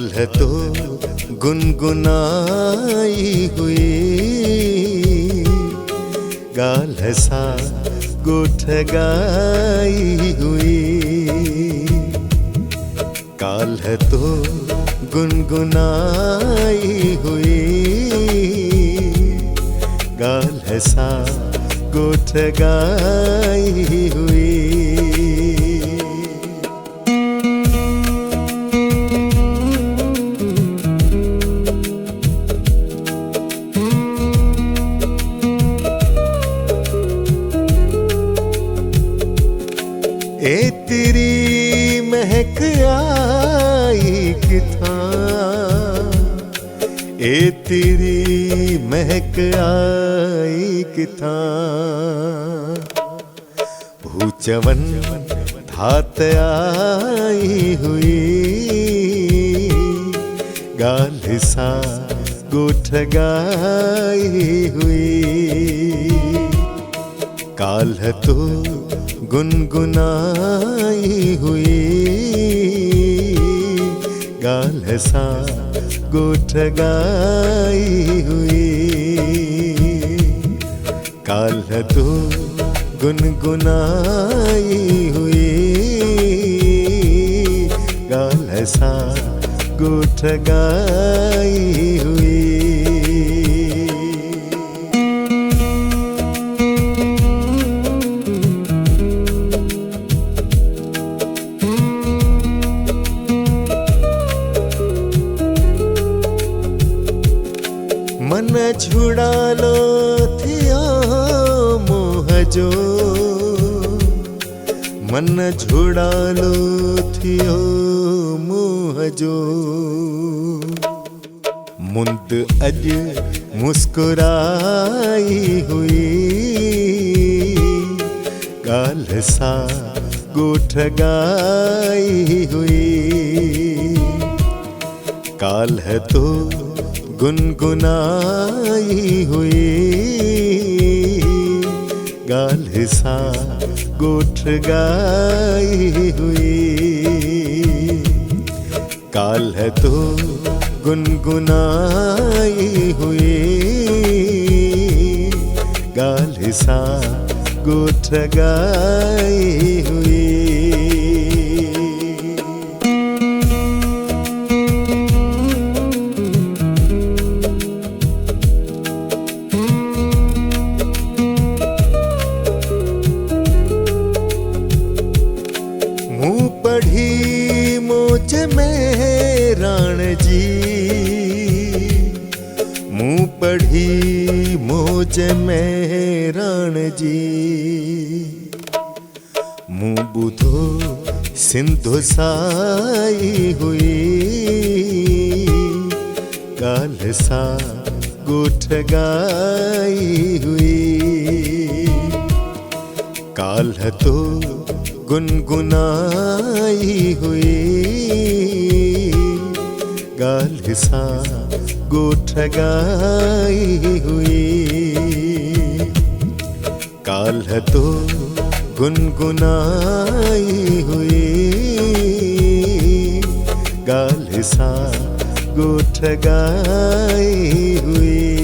गाल है तो गुनगुनाई हुई, गाल है सा गोठ गाई हुई। गाल है तो गुनगुनाई हुई, गाल है सा गोठ गाई हुई। ए तेरी महक आई किथा, ए तेरी महक आई किथा। भूचवन धात आई हुई, गाल सा गोठ गाई हुई। गाल है तो गुनगुनाई हुई, गाल है सा गोठ गाई हुई। गाल है तो गुनगुनाई हुई, गाल है सा गोठ गाई हुई। मन छुड़ा लो थियो मोह जो, मन छुड़ा लो थियो मोह जो। मुंद अज मुस्कुराई हुई, गाल सा गोठ गाई हुई। गाल है तो गुनगुनाई हुई, गाल सा गोठ गाई हुई। गाल है तो गुनगुनाई हुई, गाल सा गोठ गाई हुई। मुँह पढ़ी मोज में राण जी, मुँह पढ़ी मोज में राण जी। मुँह बुधो सिंधु साई हुई, गाल सा गोठ गाई हुई। गाल है तो गुनगुनाई हुई, गाल सा गोठ गाई हुई। गाल है तो गुनगुनाई हुई, गाल सा गोठ गाई हुई।